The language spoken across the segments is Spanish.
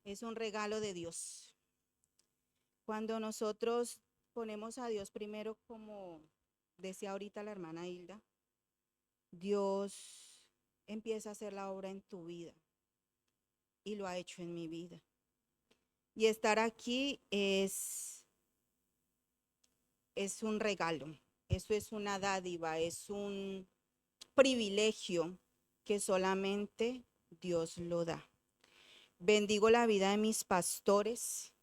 Es un regalo de Dios. Cuando nosotros ponemos a Dios primero, como decía ahorita la hermana Hilda, Dios empieza a hacer la obra en tu vida y lo ha hecho en mi vida. Y estar aquí es un regalo, eso es una dádiva, es un privilegio que solamente Dios lo da. Bendigo la vida de mis pastores,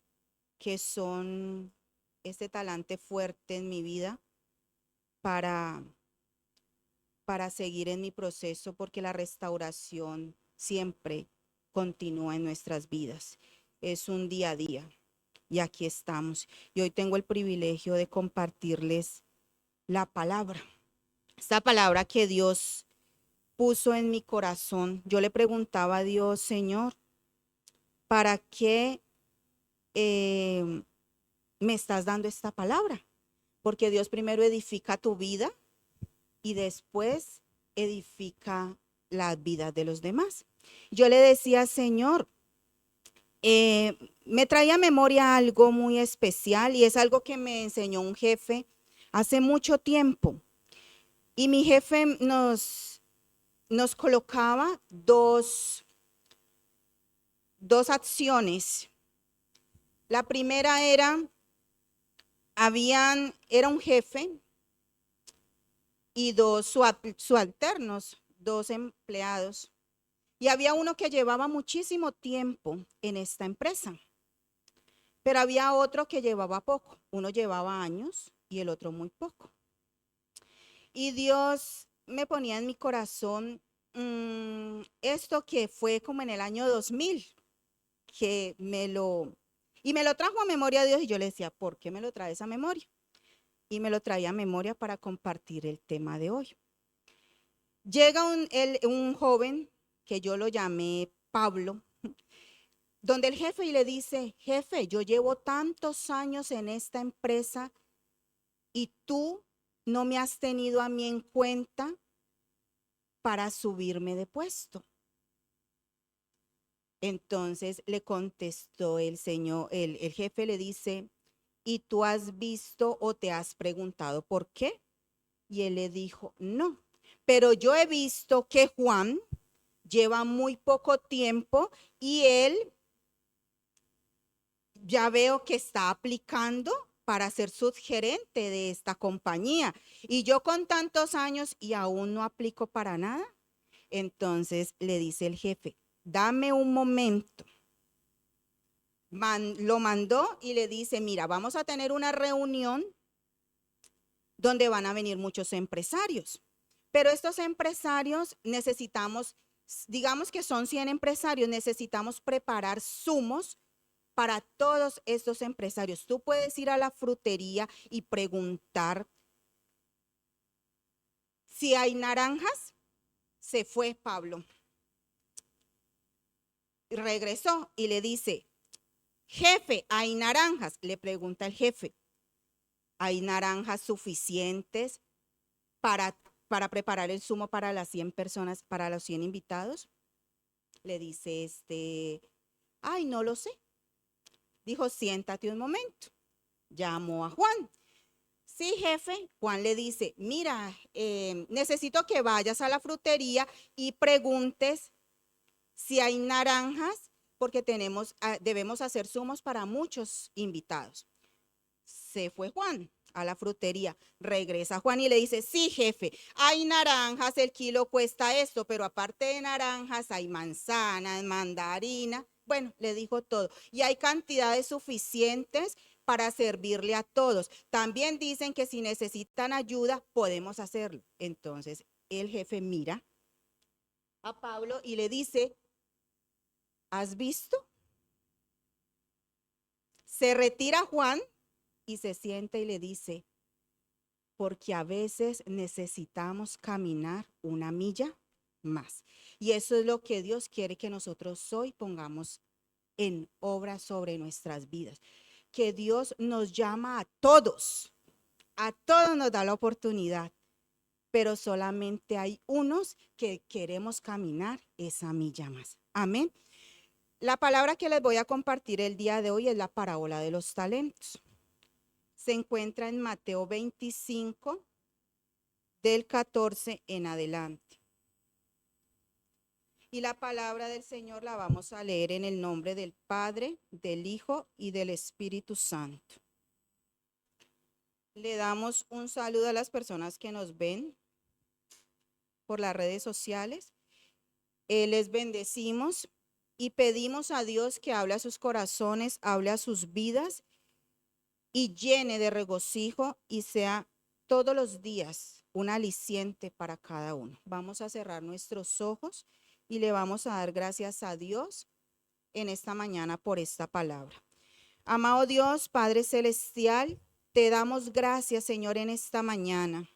que son este talante fuerte en mi vida para, para seguir en mi proceso, porque la restauración siempre continúa en nuestras vidas. Es un día a día y aquí estamos. Y hoy tengo el privilegio de compartirles la palabra. Esta palabra que Dios puso en mi corazón. Yo le preguntaba a Dios, Señor, ¿para qué me estás dando esta palabra? Porque Dios primero edifica tu vida y después edifica las vidas de los demás. Yo le decía, Señor, me traía a memoria algo muy especial y es algo que me enseñó un jefe hace mucho tiempo. Y mi jefe nos colocaba dos acciones. La primera era un jefe y dos subalternos, dos empleados. Y había uno que llevaba muchísimo tiempo en esta empresa, pero había otro que llevaba poco. Uno llevaba años y el otro muy poco. Y Dios me ponía en mi corazón esto que fue como en el año 2000, que y me lo trajo a memoria Dios y yo le decía, ¿por qué me lo traes a memoria? Y me lo traía a memoria para compartir el tema de hoy. Llega un joven que yo lo llamé Pablo, donde el jefe y le dice, jefe, yo llevo tantos años en esta empresa y tú no me has tenido a mí en cuenta para subirme de puesto. Entonces le contestó el jefe le dice, ¿y tú has visto o te has preguntado por qué? Y él le dijo, no, pero yo he visto que Juan lleva muy poco tiempo y él ya veo que está aplicando para ser subgerente de esta compañía. Y yo con tantos años y aún no aplico para nada. Entonces le dice el jefe, dame un momento. Lo mandó y le dice, mira, vamos a tener una reunión donde van a venir muchos empresarios. Pero estos empresarios necesitamos, digamos que son 100 empresarios, necesitamos preparar zumos para todos estos empresarios. Tú puedes ir a la frutería y preguntar si hay naranjas. Se fue Pablo. Regresó y le dice, jefe, ¿hay naranjas? Le pregunta el jefe, ¿hay naranjas suficientes para, para preparar el zumo para las 100 personas, para los 100 invitados? Le dice ay, no lo sé. Dijo, siéntate un momento. Llamó a Juan. Sí, jefe. Juan le dice, mira, necesito que vayas a la frutería y preguntes si hay naranjas, porque debemos hacer zumos para muchos invitados. Se fue Juan a la frutería. Regresa Juan y le dice, sí, jefe, hay naranjas, el kilo cuesta esto, pero aparte de naranjas hay manzanas, mandarina. Bueno, le dijo todo. Y hay cantidades suficientes para servirle a todos. También dicen que si necesitan ayuda, podemos hacerlo. Entonces, el jefe mira a Pablo y le dice, ¿has visto? Se retira Juan y se sienta y le dice, porque a veces necesitamos caminar una milla más. Y eso es lo que Dios quiere que nosotros hoy pongamos en obra sobre nuestras vidas. Que Dios nos llama a todos nos da la oportunidad, pero solamente hay unos que queremos caminar esa milla más. Amén. La palabra que les voy a compartir el día de hoy es la parábola de los talentos. Se encuentra en Mateo 25, del 14 en adelante. Y la palabra del Señor la vamos a leer en el nombre del Padre, del Hijo y del Espíritu Santo. Le damos un saludo a las personas que nos ven por las redes sociales. Les bendecimos y pedimos a Dios que hable a sus corazones, hable a sus vidas y llene de regocijo y sea todos los días un aliciente para cada uno. Vamos a cerrar nuestros ojos y le vamos a dar gracias a Dios en esta mañana por esta palabra. Amado Dios, Padre Celestial, te damos gracias, Señor, en esta mañana.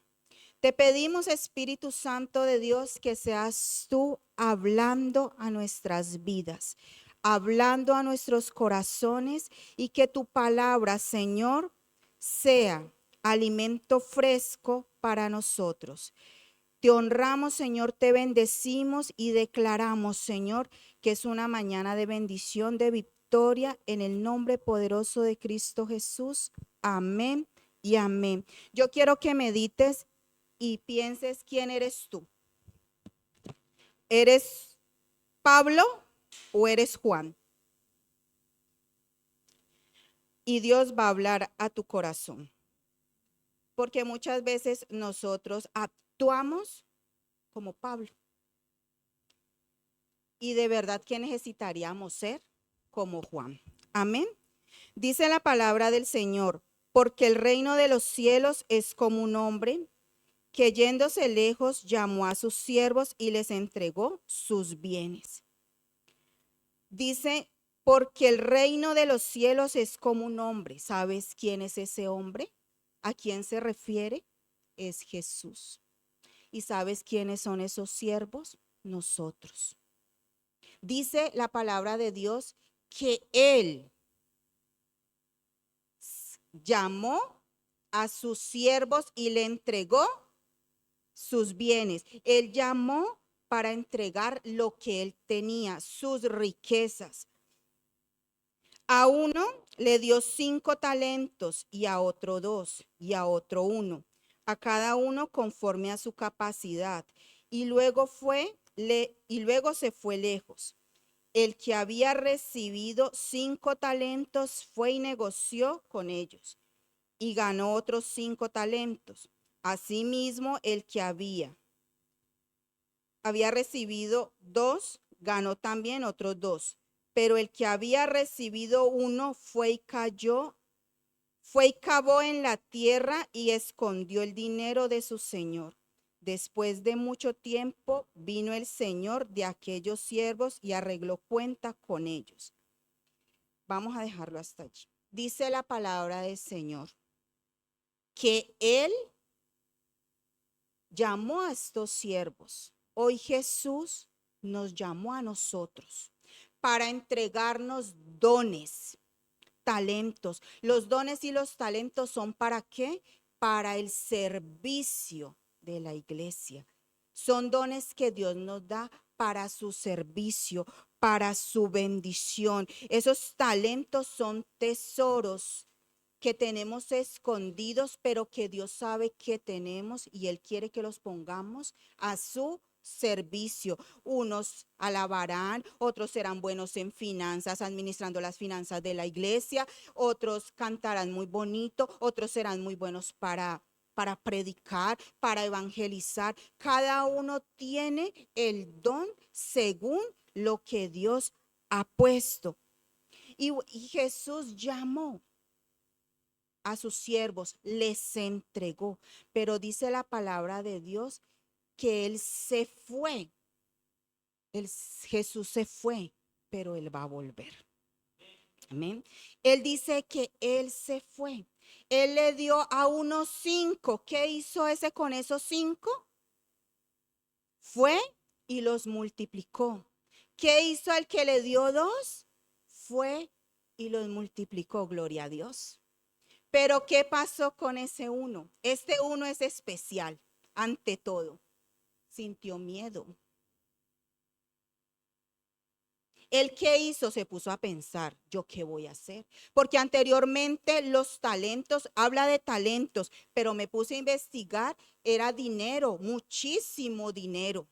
Te pedimos, Espíritu Santo de Dios, que seas tú hablando a nuestras vidas, hablando a nuestros corazones y que tu palabra, Señor, sea alimento fresco para nosotros. Te honramos, Señor, te bendecimos y declaramos, Señor, que es una mañana de bendición, de victoria, en el nombre poderoso de Cristo Jesús. Amén y amén. Yo quiero que medites y pienses quién eres tú. ¿Eres Pablo o eres Juan? Y Dios va a hablar a tu corazón. Porque muchas veces nosotros actuamos como Pablo. Y de verdad que necesitaríamos ser como Juan. Amén. Dice la palabra del Señor, porque el reino de los cielos es como un hombre que yéndose lejos llamó a sus siervos y les entregó sus bienes. Dice, porque el reino de los cielos es como un hombre. ¿Sabes quién es ese hombre? ¿A quién se refiere? Es Jesús. ¿Y sabes quiénes son esos siervos? Nosotros. Dice la palabra de Dios que Él llamó a sus siervos y le entregó sus bienes. Él llamó para entregar lo que él tenía, sus riquezas. A uno le dio 5 talentos y a otro 2 y a otro 1, a cada uno conforme a su capacidad. Y luego se fue lejos. El que había recibido 5 talentos fue y negoció con ellos y ganó otros 5 talentos. Asimismo, el que había recibido 2, ganó también otros 2. Pero el que había recibido 1 fue y cavó en la tierra y escondió el dinero de su señor. Después de mucho tiempo vino el señor de aquellos siervos y arregló cuenta con ellos. Vamos a dejarlo hasta allí. Dice la palabra del Señor que él llamó a estos siervos. Hoy Jesús nos llamó a nosotros para entregarnos dones, talentos. Los dones y los talentos son ¿para qué? Para el servicio de la iglesia. Son dones que Dios nos da para su servicio, para su bendición. Esos talentos son tesoros que tenemos escondidos, pero que Dios sabe que tenemos y Él quiere que los pongamos a su servicio. Unos alabarán, otros serán buenos en finanzas, administrando las finanzas de la iglesia, otros cantarán muy bonito, otros serán muy buenos para predicar, para evangelizar. Cada uno tiene el don según lo que Dios ha puesto. Y Jesús llamó a sus siervos, les entregó. Pero dice la palabra de Dios que Él se fue. Jesús se fue, pero Él va a volver. Amén. Él dice que Él se fue. Él le dio a unos 5. ¿Qué hizo ese con esos 5? Fue y los multiplicó. ¿Qué hizo el que le dio 2? Fue y los multiplicó. Gloria a Dios. Pero ¿qué pasó con ese 1? Este 1 es especial, ante todo. Sintió miedo. ¿Él qué hizo? Se puso a pensar, ¿yo qué voy a hacer? Porque anteriormente los talentos, habla de talentos, pero me puse a investigar, era dinero, muchísimo dinero.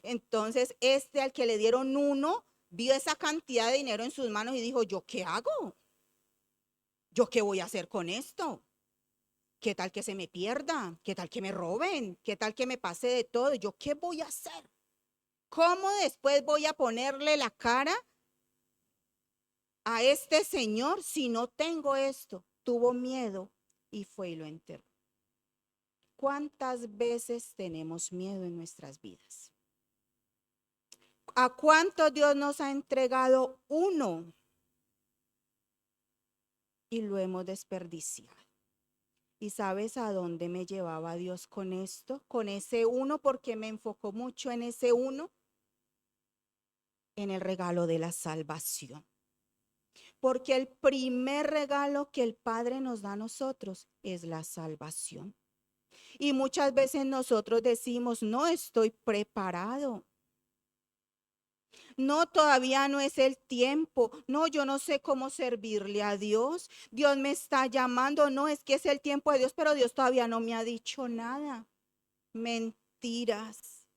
Entonces, al que le dieron uno, vio esa cantidad de dinero en sus manos y dijo, ¿yo qué hago? ¿Yo qué voy a hacer con esto? ¿Qué tal que se me pierda? ¿Qué tal que me roben? ¿Qué tal que me pase de todo? ¿Yo qué voy a hacer? ¿Cómo después voy a ponerle la cara a este señor si no tengo esto? Tuvo miedo y fue y lo enterró. ¿Cuántas veces tenemos miedo en nuestras vidas? ¿A cuánto Dios nos ha entregado uno y lo hemos desperdiciado? ¿Y sabes a dónde me llevaba Dios con esto? Con ese uno, porque me enfocó mucho en ese uno, en el regalo de la salvación. Porque el primer regalo que el Padre nos da a nosotros es la salvación. Y muchas veces nosotros decimos, no estoy preparado. No, todavía no es el tiempo. No, yo no sé cómo servirle a Dios. Dios me está llamando. No, es que es el tiempo de Dios, pero Dios todavía no me ha dicho nada. Mentiras.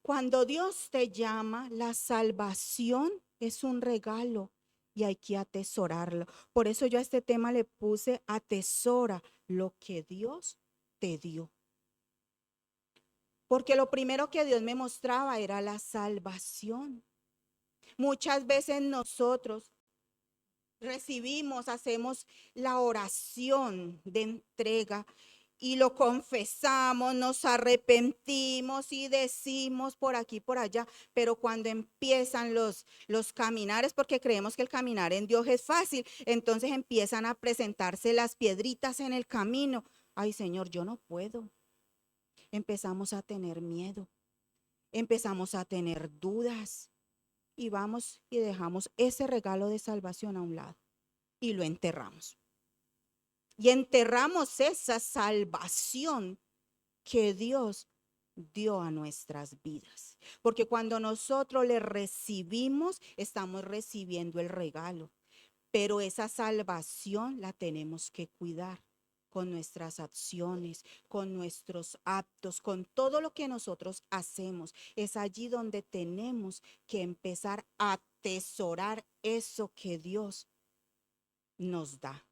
Cuando Dios te llama, la salvación es un regalo y hay que atesorarlo. Por eso yo a este tema le puse atesora lo que Dios te dio. Porque lo primero que Dios me mostraba era la salvación. Muchas veces nosotros recibimos, hacemos la oración de entrega y lo confesamos, nos arrepentimos y decimos por aquí, por allá, pero cuando empiezan los caminares, porque creemos que el caminar en Dios es fácil, entonces empiezan a presentarse las piedritas en el camino. Ay, Señor, yo no puedo. Empezamos a tener miedo, empezamos a tener dudas y vamos y dejamos ese regalo de salvación a un lado y lo enterramos. Y enterramos esa salvación que Dios dio a nuestras vidas. Porque cuando nosotros le recibimos, estamos recibiendo el regalo. Pero esa salvación la tenemos que cuidar con nuestras acciones, con nuestros actos, con todo lo que nosotros hacemos. Es allí donde tenemos que empezar a atesorar eso que Dios nos da.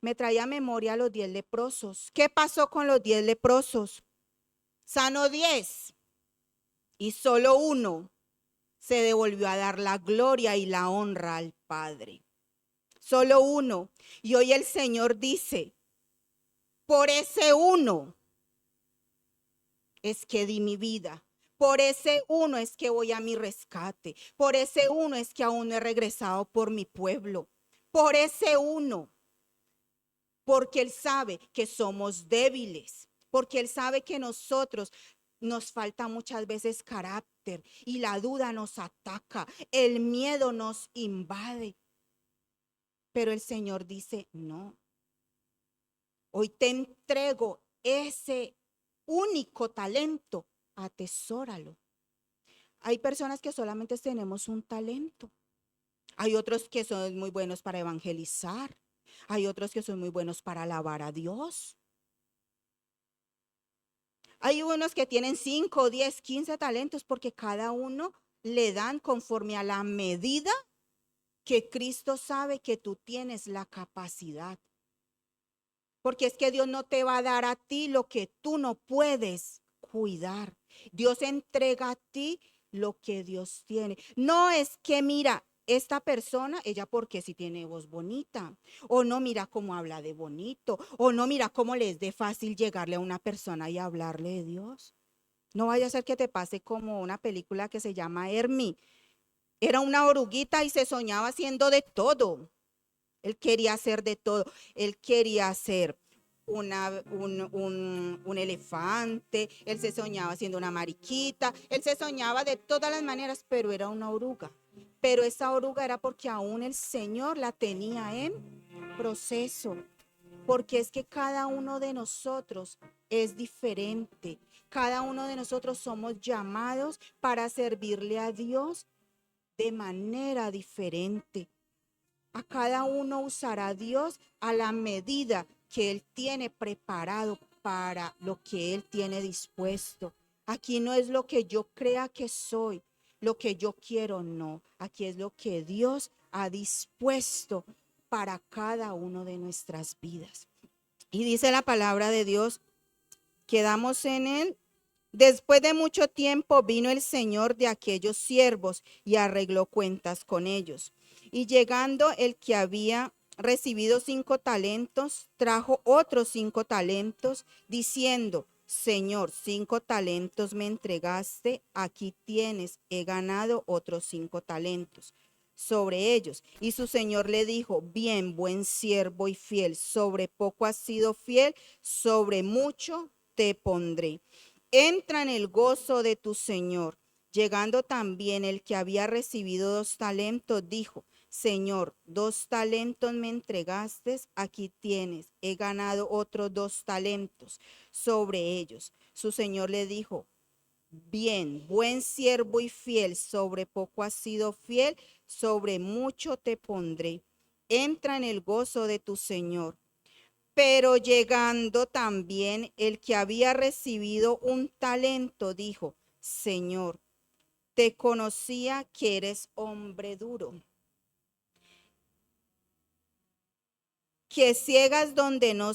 Me traía a memoria los 10 leprosos. ¿Qué pasó con los 10 leprosos? Sanó 10 y solo uno se devolvió a dar la gloria y la honra al Padre. Solo uno. Y hoy el Señor dice, por ese uno es que di mi vida. Por ese uno es que voy a mi rescate. Por ese uno es que aún no he regresado por mi pueblo. Por ese uno. Porque Él sabe que somos débiles. Porque Él sabe que nosotros nos falta muchas veces carácter y la duda nos ataca. El miedo nos invade. Pero el Señor dice, no. Hoy te entrego ese único talento, atesóralo. Hay personas que solamente tenemos un talento. Hay otros que son muy buenos para evangelizar. Hay otros que son muy buenos para alabar a Dios. Hay unos que tienen 5, 10, 15 talentos porque cada uno le dan conforme a la medida que Cristo sabe que tú tienes la capacidad. Porque es que Dios no te va a dar a ti lo que tú no puedes cuidar. Dios entrega a ti lo que Dios tiene. No es que mira, esta persona, ella porque si tiene voz bonita, o no mira cómo habla de bonito, o no mira cómo le es de fácil llegarle a una persona y hablarle de Dios. No vaya a ser que te pase como una película que se llama Hermie. Era una oruguita y se soñaba haciendo de todo. Él quería hacer de todo. Él quería hacer un elefante. Él se soñaba siendo una mariquita. Él se soñaba de todas las maneras, pero era una oruga. Pero esa oruga era porque aún el Señor la tenía en proceso. Porque es que cada uno de nosotros es diferente. Cada uno de nosotros somos llamados para servirle a Dios de manera diferente. A cada uno usará Dios a la medida que Él tiene preparado para lo que Él tiene dispuesto. Aquí no es lo que yo crea que soy, lo que yo quiero, no. Aquí es lo que Dios ha dispuesto para cada uno de nuestras vidas. Y dice la palabra de Dios, quedamos en Él. Después de mucho tiempo vino el señor de aquellos siervos y arregló cuentas con ellos. Y llegando el que había recibido 5 talentos, trajo otros 5 talentos, diciendo, Señor, 5 talentos me entregaste, aquí tienes, he ganado otros 5 talentos sobre ellos. Y su señor le dijo, bien, buen siervo y fiel, sobre poco has sido fiel, sobre mucho te pondré. Entra en el gozo de tu Señor. Llegando también el que había recibido 2 talentos, dijo, Señor, 2 talentos me entregaste, aquí tienes, he ganado otros 2 talentos sobre ellos. Su Señor le dijo, bien, buen siervo y fiel, sobre poco has sido fiel, sobre mucho te pondré. Entra en el gozo de tu Señor. Pero llegando también el que había recibido 1 talento, dijo, Señor, te conocía que eres hombre duro, que ciegas donde no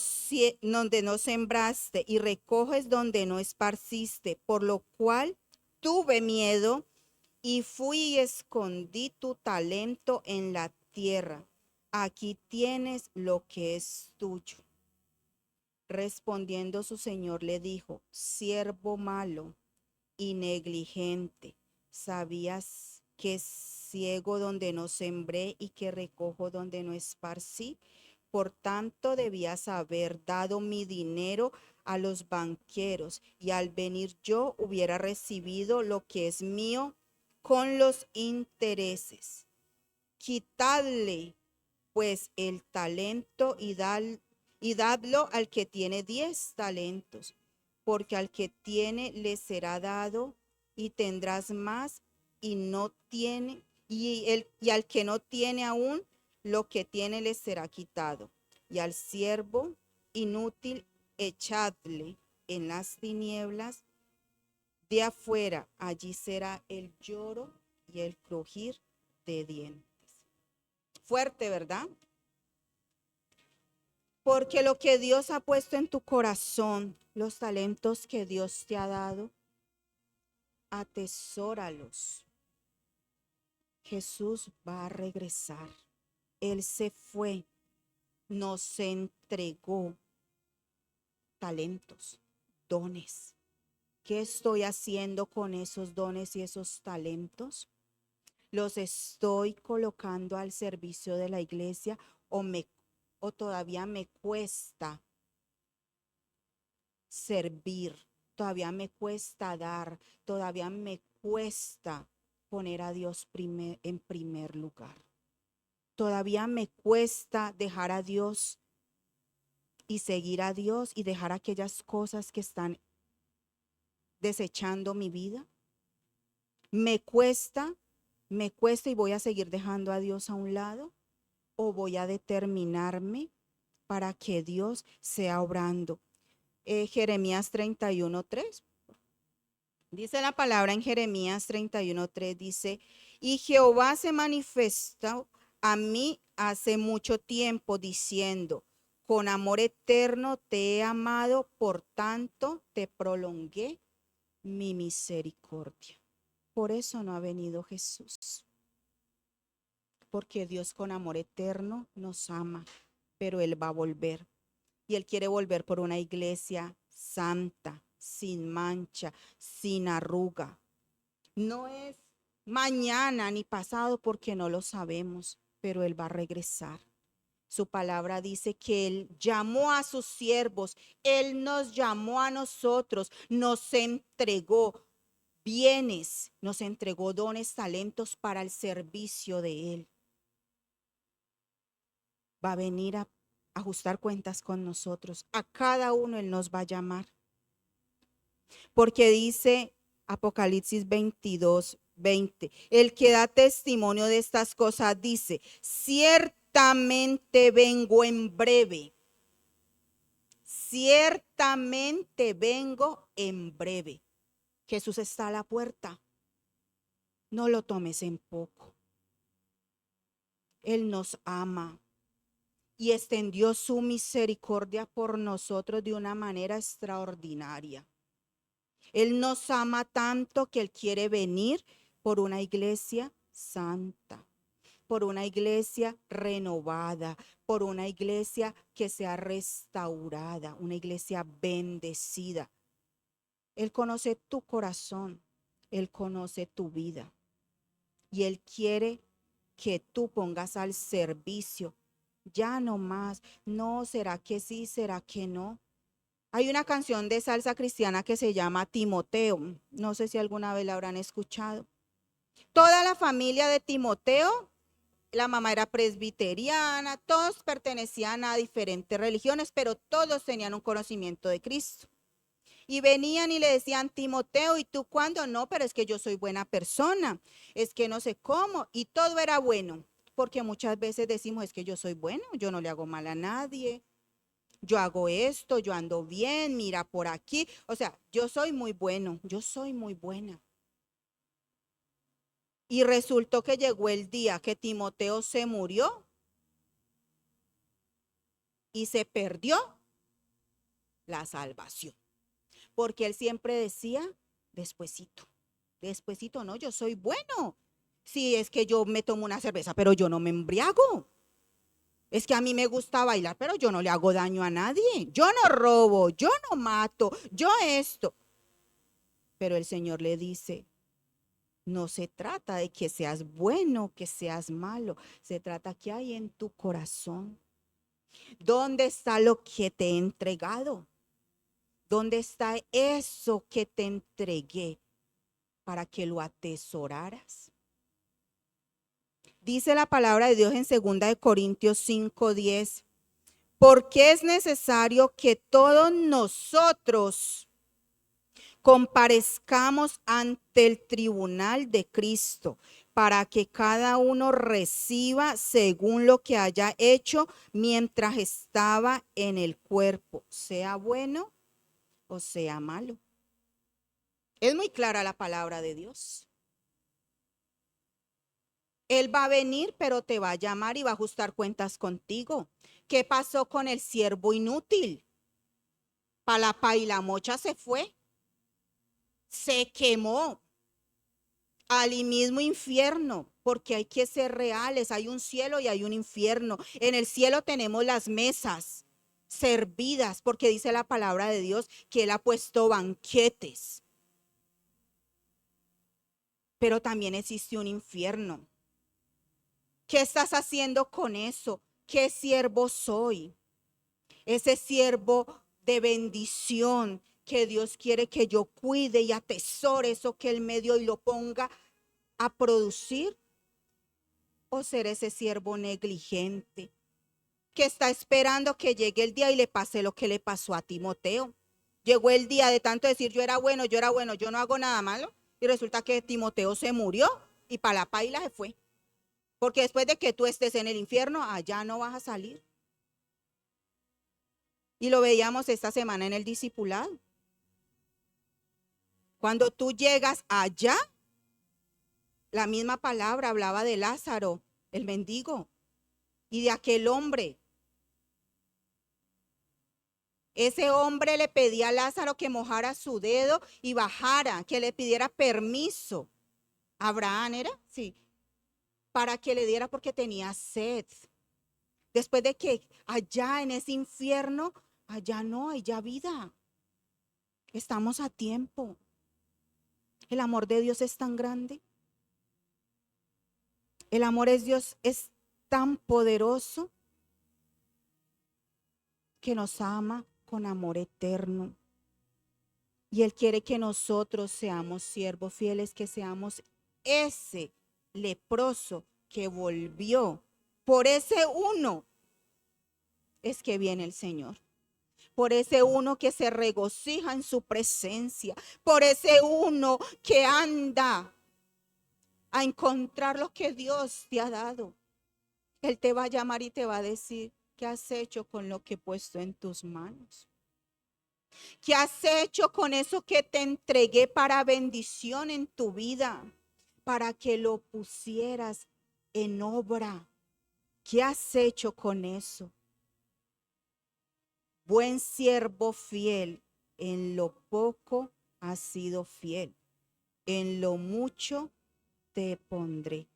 sembraste y recoges donde no esparciste, por lo cual tuve miedo y fui y escondí tu talento en la tierra. Aquí tienes lo que es tuyo. Respondiendo su señor le dijo, siervo malo y negligente, ¿sabías que ciego donde no sembré y que recojo donde no esparcí? Por tanto, debías haber dado mi dinero a los banqueros y al venir yo hubiera recibido lo que es mío con los intereses. Quitadle pues el talento y dadlo al que tiene 10 talentos, porque al que tiene le será dado y tendrás más y no tiene, y al que no tiene aún, lo que tiene le será quitado. Y al siervo inútil echadle en las tinieblas de afuera, allí será el lloro y el crujir de dientes. Fuerte, ¿verdad? Porque lo que Dios ha puesto en tu corazón, los talentos que Dios te ha dado, atesóralos. Jesús va a regresar. Él se fue, nos entregó talentos, dones. ¿Qué estoy haciendo con esos dones y esos talentos? ¿Los estoy colocando al servicio de la iglesia o todavía me cuesta servir? Todavía me cuesta dar, todavía me cuesta poner a Dios en primer lugar. Todavía me cuesta dejar a Dios y seguir a Dios y dejar aquellas cosas que están desechando mi vida. Me cuesta y voy a seguir dejando a Dios a un lado o voy a determinarme para que Dios sea obrando. Jeremías 31:3. Dice la palabra en Jeremías 31:3, dice, y Jehová se manifestó a mí hace mucho tiempo diciendo, con amor eterno te he amado, por tanto te prolongué mi misericordia. Por eso no ha venido Jesús, porque Dios con amor eterno nos ama, pero Él va a volver. Y Él quiere volver por una iglesia santa, sin mancha, sin arruga. No es mañana ni pasado porque no lo sabemos, pero Él va a regresar. Su palabra dice que Él llamó a sus siervos, Él nos llamó a nosotros, nos entregó bienes, nos entregó dones, talentos para el servicio de Él. Va a venir a ajustar cuentas con nosotros. A cada uno Él nos va a llamar. Porque dice Apocalipsis 22:20, el que da testimonio de estas cosas dice, ciertamente vengo en breve. Ciertamente vengo en breve. Jesús está a la puerta. No lo tomes en poco. Él nos ama y extendió su misericordia por nosotros de una manera extraordinaria. Él nos ama tanto que Él quiere venir por una iglesia santa, por una iglesia renovada, por una iglesia que sea restaurada, una iglesia bendecida. Él conoce tu corazón, Él conoce tu vida y Él quiere que tú pongas al servicio. Ya no más, no, ¿será que sí? ¿Será que no? Hay una canción de salsa cristiana que se llama Timoteo. No sé si alguna vez la habrán escuchado. Toda la familia de Timoteo, la mamá era presbiteriana, todos pertenecían a diferentes religiones, pero todos tenían un conocimiento de Cristo. Y venían y le decían, Timoteo, ¿y tú cuándo? No, pero es que yo soy buena persona, es que no sé cómo, y todo era bueno, porque muchas veces decimos, es que yo soy bueno, yo no le hago mal a nadie, yo hago esto, yo ando bien, mira por aquí, o sea, yo soy muy bueno, yo soy muy buena. Y resultó que llegó el día que Timoteo se murió y se perdió la salvación, porque él siempre decía, despuesito, despuesito, no, yo soy bueno. Sí, es que yo me tomo una cerveza, pero yo no me embriago. Es que a mí me gusta bailar, pero yo no le hago daño a nadie. Yo no robo, yo no mato, yo esto. Pero el Señor le dice, no se trata de que seas bueno, que seas malo. Se trata que hay en tu corazón. ¿Dónde está lo que te he entregado? ¿Dónde está eso que te entregué para que lo atesoraras? Dice la palabra de Dios en 2 Corintios 5:10, porque es necesario que todos nosotros comparezcamos ante el tribunal de Cristo para que cada uno reciba según lo que haya hecho mientras estaba en el cuerpo, sea bueno o sea malo. Es muy clara la palabra de Dios. Él va a venir, pero te va a llamar y va a ajustar cuentas contigo. ¿Qué pasó con el siervo inútil? Palapa y la mocha se fue, se quemó al mismo infierno, porque hay que ser reales. Hay un cielo y hay un infierno. En el cielo tenemos las mesas servidas, porque dice la palabra de Dios que Él ha puesto banquetes. Pero también existe un infierno. ¿Qué estás haciendo con eso? ¿Qué siervo soy? Ese siervo de bendición que Dios quiere que yo cuide y atesore eso que Él me dio y lo ponga a producir. ¿O ser ese siervo negligente que está esperando que llegue el día y le pase lo que le pasó a Timoteo? Llegó el día de tanto decir yo era bueno, yo no hago nada malo, y resulta que Timoteo se murió y para la paila se fue. Porque después de que tú estés en el infierno, allá no vas a salir. Y lo veíamos esta semana en el discipulado. Cuando tú llegas allá, la misma palabra hablaba de Lázaro, el mendigo, y de aquel hombre. Ese hombre le pedía a Lázaro que mojara su dedo y bajara, que le pidiera permiso. Abraham era, sí, para que le diera porque tenía sed. Después de que allá en ese infierno, allá no hay ya vida. Estamos a tiempo. El amor de Dios es tan grande. El amor de Dios es tan poderoso que nos ama con amor eterno. Y Él quiere que nosotros seamos siervos fieles, que seamos ese leproso que volvió. Por ese uno es que viene el Señor. por ese uno que se regocija en su presencia, por ese uno que anda a encontrar lo que Dios te ha dado. Él te va a llamar y te va a decir, ¿qué has hecho con lo que he puesto en tus manos? ¿Qué has hecho con eso que te entregué para bendición en tu vida? Para que lo pusieras en obra. ¿Qué has hecho con eso? Buen siervo fiel, en lo poco has sido fiel, en lo mucho te pondré.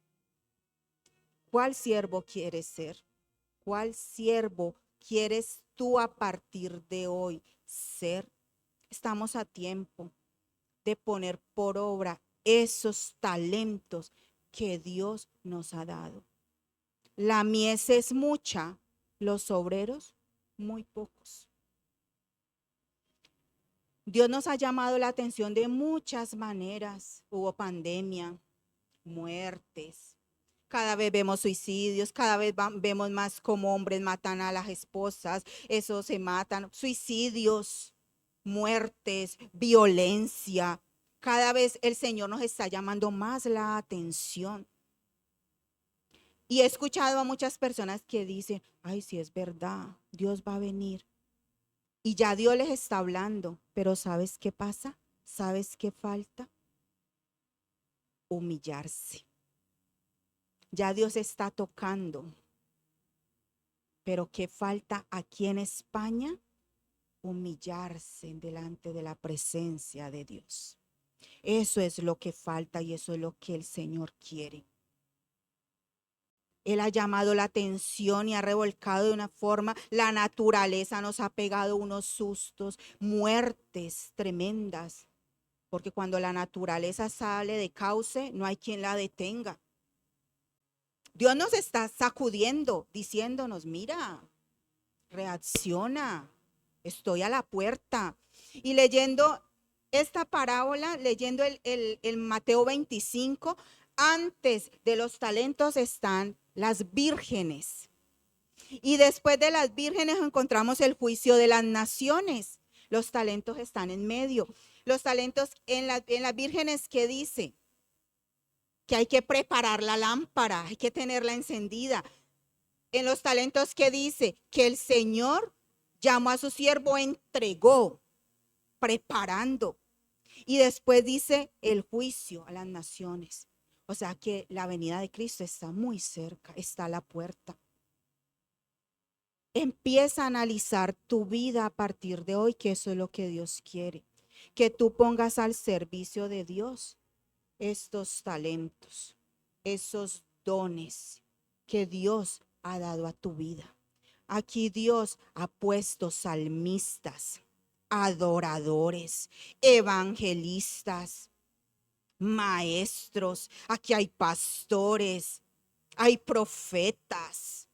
¿Cuál siervo quieres ser? ¿Cuál siervo quieres tú a partir de hoy ser? Estamos a tiempo de poner por obra esos talentos que Dios nos ha dado. La mies es mucha, los obreros muy pocos. Dios nos ha llamado la atención de muchas maneras. Hubo pandemia, muertes. Cada vez vemos suicidios, cada vez vemos más como hombres matan a las esposas, eso se matan, suicidios, muertes, violencia. Cada vez el Señor nos está llamando más la atención. Y he escuchado a muchas personas que dicen, ay, sí es verdad, Dios va a venir. Y ya Dios les está hablando, pero ¿sabes qué pasa? ¿Sabes qué falta? Humillarse. Ya Dios está tocando, pero ¿qué falta aquí en España? Humillarse delante de la presencia de Dios. Eso es lo que falta y eso es lo que el Señor quiere. Él ha llamado la atención y ha revolcado de una forma, la naturaleza nos ha pegado unos sustos, muertes tremendas, porque cuando la naturaleza sale de cauce, no hay quien la detenga. Dios nos está sacudiendo, diciéndonos, mira, reacciona, estoy a la puerta. Y leyendo esta parábola, leyendo el Mateo 25, antes de los talentos están las vírgenes. Y después de las vírgenes encontramos el juicio de las naciones. Los talentos están en medio. Los talentos en las vírgenes, ¿qué dice? Que hay que preparar la lámpara, hay que tenerla encendida. En los talentos, ¿qué dice? Que el Señor llamó a su siervo, entregó, preparando. Y después dice el juicio a las naciones. O sea que la venida de Cristo está muy cerca, está a la puerta. Empieza a analizar tu vida a partir de hoy, que eso es lo que Dios quiere. Que tú pongas al servicio de Dios estos talentos, esos dones que Dios ha dado a tu vida. Aquí Dios ha puesto salmistas, adoradores, evangelistas, maestros. Aquí hay pastores, hay profetas.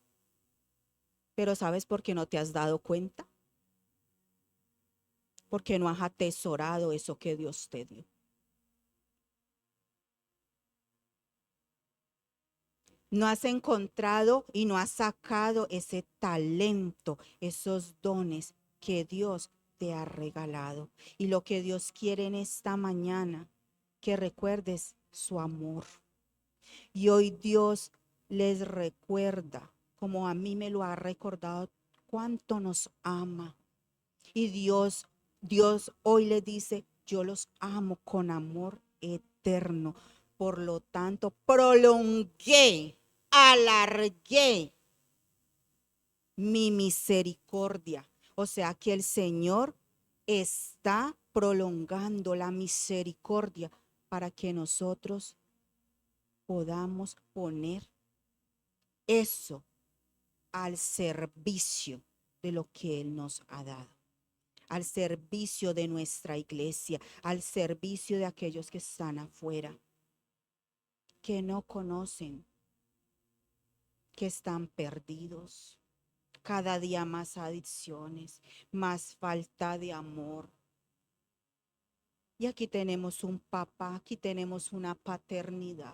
Pero ¿sabes por qué no te has dado cuenta? Porque no has atesorado eso que Dios te dio. No has encontrado y no has sacado ese talento, esos dones que Dios te ha regalado. Y lo que Dios quiere en esta mañana, que recuerdes su amor. Y hoy Dios les recuerda, como a mí me lo ha recordado, cuánto nos ama. Y Dios hoy le dice, yo los amo con amor eterno. Por lo tanto, prolongué, alargué mi misericordia. O sea que el Señor está prolongando la misericordia para que nosotros podamos poner eso al servicio de lo que Él nos ha dado, al servicio de nuestra iglesia, al servicio de aquellos que están afuera, que no conocen, que están perdidos. Cada día más adicciones, más falta de amor. Y aquí tenemos un papá, aquí tenemos una paternidad.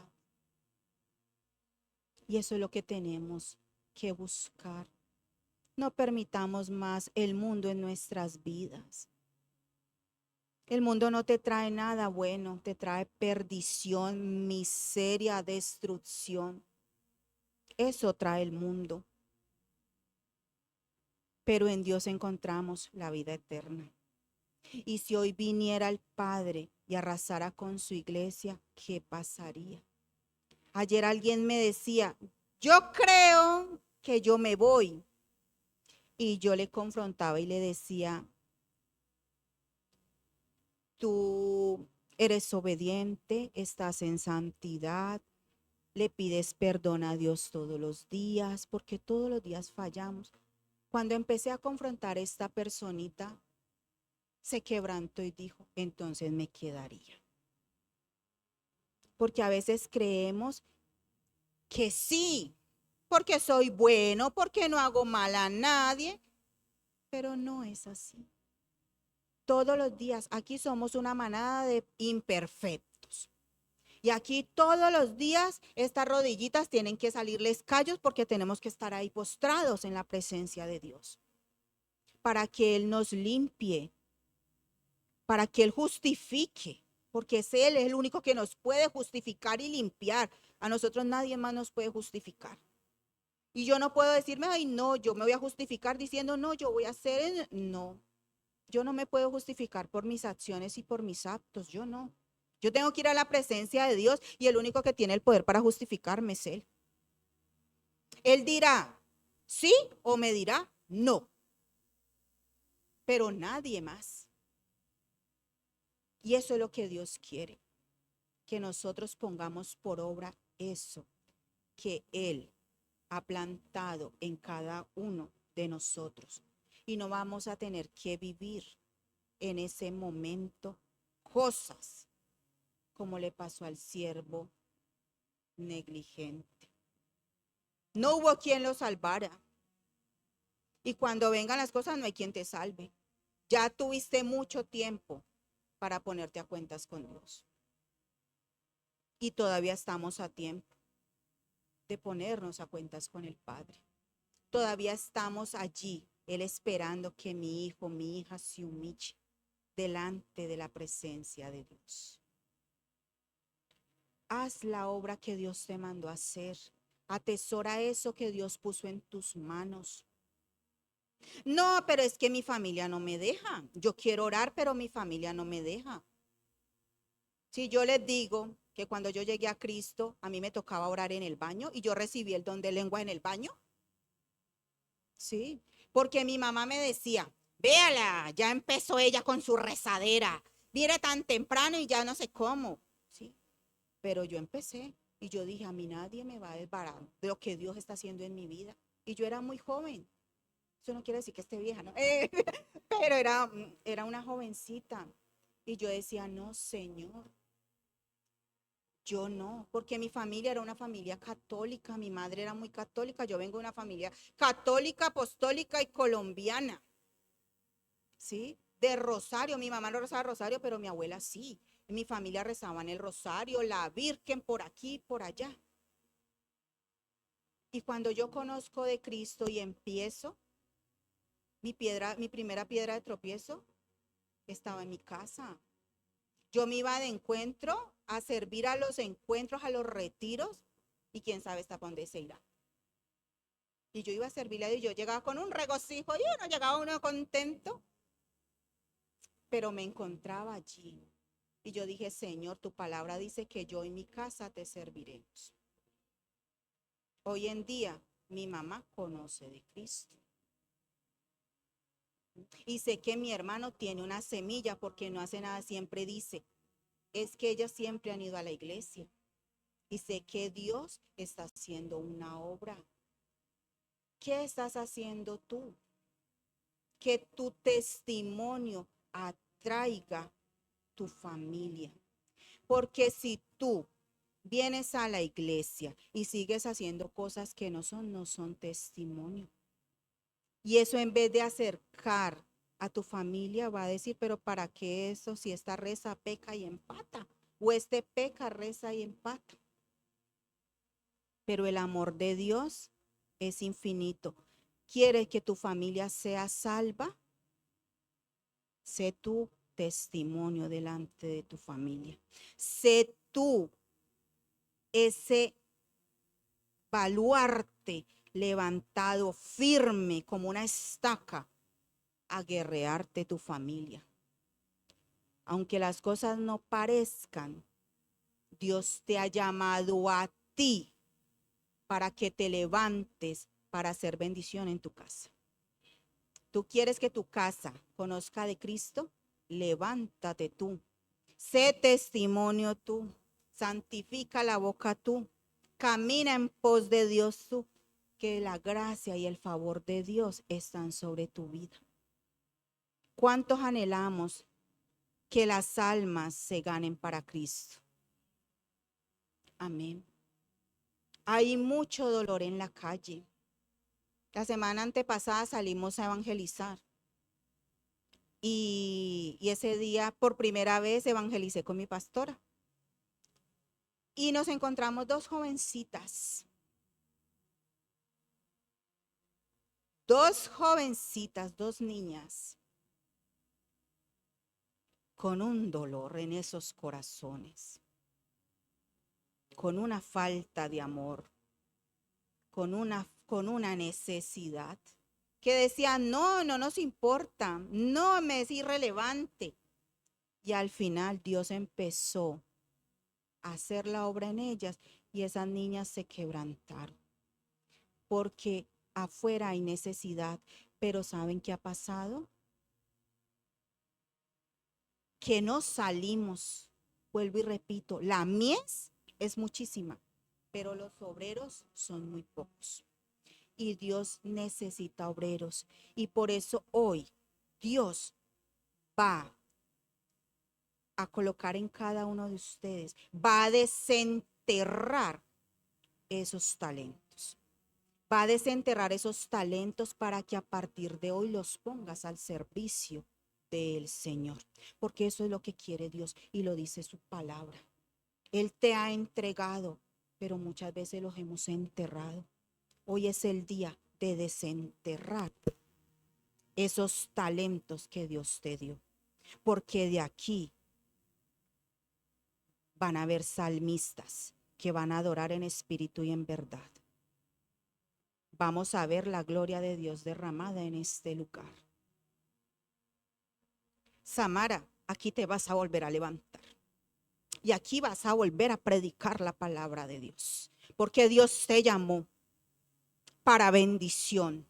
Y eso es lo que tenemos que buscar. No permitamos más el mundo en nuestras vidas. El mundo no te trae nada bueno, te trae perdición, miseria, destrucción. Eso trae el mundo. Pero en Dios encontramos la vida eterna. Y si hoy viniera el Padre y arrasara con su iglesia, ¿qué pasaría? Ayer alguien me decía, yo creo que yo me voy. Y yo le confrontaba y le decía, tú eres obediente, estás en santidad, le pides perdón a Dios todos los días, porque todos los días fallamos. Cuando empecé a confrontar a esta personita, se quebrantó y dijo, entonces me quedaría. Porque a veces creemos que sí, porque soy bueno, porque no hago mal a nadie, pero no es así. Todos los días aquí somos una manada de imperfectos. Y aquí todos los días estas rodillitas tienen que salirles callos porque tenemos que estar ahí postrados en la presencia de Dios. Para que Él nos limpie, para que Él justifique, porque es Él, es el único que nos puede justificar y limpiar. A nosotros nadie más nos puede justificar. Y yo no puedo decirme, ay, no, yo me voy a justificar diciendo, no, yo voy a hacer, no. Yo no me puedo justificar por mis acciones y por mis actos, yo no. Yo tengo que ir a la presencia de Dios y el único que tiene el poder para justificarme es Él. Él dirá sí o me dirá no, pero nadie más. Y eso es lo que Dios quiere, que nosotros pongamos por obra eso que Él ha plantado en cada uno de nosotros. Y no vamos a tener que vivir en ese momento cosas como le pasó al siervo negligente. No hubo quien lo salvara. Y cuando vengan las cosas no hay quien te salve. Ya tuviste mucho tiempo para ponerte a cuentas con Dios. Y todavía estamos a tiempo de ponernos a cuentas con el Padre. Todavía estamos allí, Él esperando que mi hijo, mi hija se humille delante de la presencia de Dios. Haz la obra que Dios te mandó a hacer. Atesora eso que Dios puso en tus manos. No, pero es que mi familia no me deja. Yo quiero orar, pero mi familia no me deja. Si yo les digo que cuando yo llegué a Cristo, a mí me tocaba orar en el baño y yo recibí el don de lengua en el baño. Sí, porque mi mamá me decía, véala, ya empezó ella con su rezadera. Viene tan temprano y ya no sé cómo. Sí, pero yo empecé y yo dije, a mí nadie me va a desbarar de lo que Dios está haciendo en mi vida. Y yo era muy joven. Eso no quiere decir que esté vieja, ¿no? Pero era una jovencita. Y yo decía, no, Señor, yo no, porque mi familia era una familia católica, mi madre era muy católica, yo vengo de una familia católica, apostólica y colombiana, ¿sí? De rosario, mi mamá no rezaba rosario, pero mi abuela sí. Mi familia rezaba en el rosario, la Virgen por aquí, por allá. Y cuando yo conozco de Cristo y empiezo, mi primera piedra de tropiezo estaba en mi casa. Yo me iba de encuentro a servir a los encuentros, a los retiros, y quién sabe hasta dónde se irá. Y yo iba a servirle a Dios, yo llegaba con un regocijo y uno llegaba uno contento, pero me encontraba allí. Y yo dije, Señor, tu palabra dice que yo y mi casa te serviremos. Hoy en día, mi mamá conoce de Cristo. Y sé que mi hermano tiene una semilla porque no hace nada, siempre dice, es que ellas siempre han ido a la iglesia. Y sé que Dios está haciendo una obra. ¿Qué estás haciendo tú? Que tu testimonio atraiga tu familia. Porque si tú vienes a la iglesia y sigues haciendo cosas que no son testimonio. Y eso en vez de acercar a tu familia va a decir, pero ¿para qué eso si esta reza peca y empata? O este peca, reza y empata. Pero el amor de Dios es infinito. ¿Quieres que tu familia sea salva? Sé tu testimonio delante de tu familia. Sé tú ese baluarte levantado firme como una estaca a guerrearte tu familia. Aunque las cosas no parezcan, Dios te ha llamado a ti para que te levantes para hacer bendición en tu casa. ¿Tú quieres que tu casa conozca de Cristo? Levántate tú. Sé testimonio tú. Santifica la boca tú. Camina en pos de Dios tú. Que la gracia y el favor de Dios están sobre tu vida. ¿Cuántos anhelamos que las almas se ganen para Cristo? Amén. Hay mucho dolor en la calle. La semana antepasada salimos a evangelizar. Y ese día por primera vez evangelicé con mi pastora. Y nos encontramos dos jovencitas. Dos niñas. Con un dolor en esos corazones. Con una falta de amor. Con una necesidad. Que decían, no nos importa. No, me es irrelevante. Y al final Dios empezó a hacer la obra en ellas y esas niñas se quebrantaron. Porque afuera hay necesidad, pero ¿saben qué ha pasado? Que no salimos, vuelvo y repito, la mies es muchísima, pero los obreros son muy pocos. Y Dios necesita obreros. Y por eso hoy Dios va a colocar en cada uno de ustedes, va a desenterrar esos talentos. Va a desenterrar esos talentos para que a partir de hoy los pongas al servicio del Señor. Porque eso es lo que quiere Dios y lo dice su palabra. Él te ha entregado, pero muchas veces los hemos enterrado. Hoy es el día de desenterrar esos talentos que Dios te dio. Porque de aquí van a haber salmistas que van a adorar en espíritu y en verdad. Vamos a ver la gloria de Dios derramada en este lugar. Samara, aquí te vas a volver a levantar. Y aquí vas a volver a predicar la palabra de Dios. Porque Dios te llamó para bendición.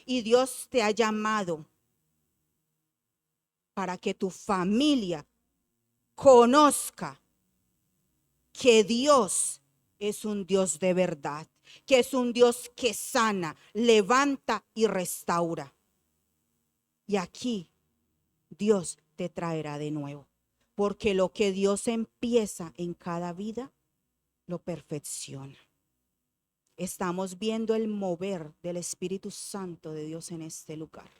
Y Dios te ha llamado para que tu familia conozca que Dios es un Dios de verdad. Que es un Dios que sana, levanta y restaura. Y aquí Dios te traerá de nuevo. Porque lo que Dios empieza en cada vida, lo perfecciona. Estamos viendo el mover del Espíritu Santo de Dios en este lugar.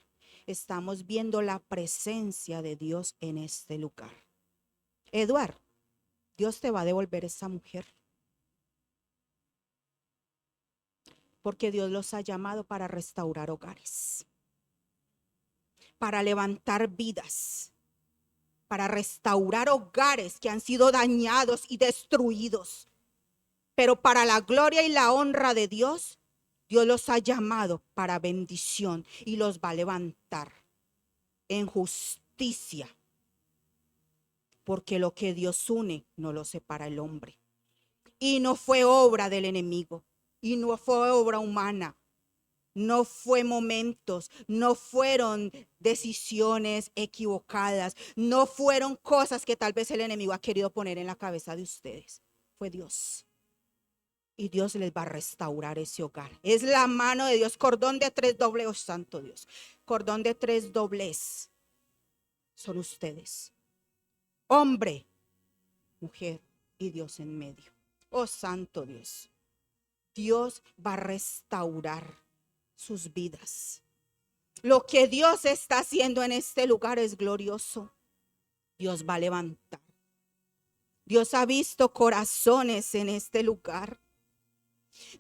Estamos viendo la presencia de Dios en este lugar. Eduardo, Dios te va a devolver esa mujer. Porque Dios los ha llamado para restaurar hogares. Para levantar vidas. Para restaurar hogares que han sido dañados y destruidos. Pero para la gloria y la honra de Dios, Dios los ha llamado para bendición y los va a levantar en justicia. Porque lo que Dios une no lo separa el hombre. Y no fue obra del enemigo. Y no fue obra humana. No fue momentos, no fueron decisiones equivocadas, no fueron cosas que tal vez el enemigo ha querido poner en la cabeza de ustedes. Fue Dios. Y Dios les va a restaurar ese hogar. Es la mano de Dios, cordón de tres dobles, oh santo Dios. Cordón de tres dobles son ustedes. Hombre, mujer y Dios en medio. Oh santo Dios. Dios va a restaurar sus vidas. Lo que Dios está haciendo en este lugar es glorioso. Dios va a levantar. Dios ha visto corazones en este lugar.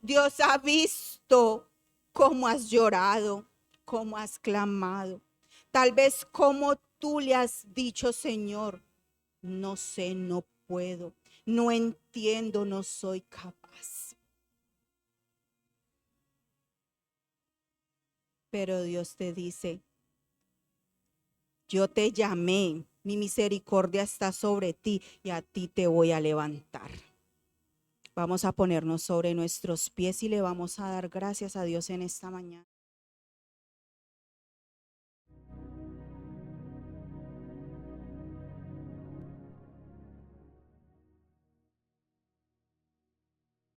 Dios ha visto cómo has llorado, cómo has clamado. Tal vez como tú le has dicho, Señor, no sé, no puedo, no entiendo, no soy capaz. Pero Dios te dice, yo te llamé, mi misericordia está sobre ti y a ti te voy a levantar. Vamos a ponernos sobre nuestros pies y le vamos a dar gracias a Dios en esta mañana.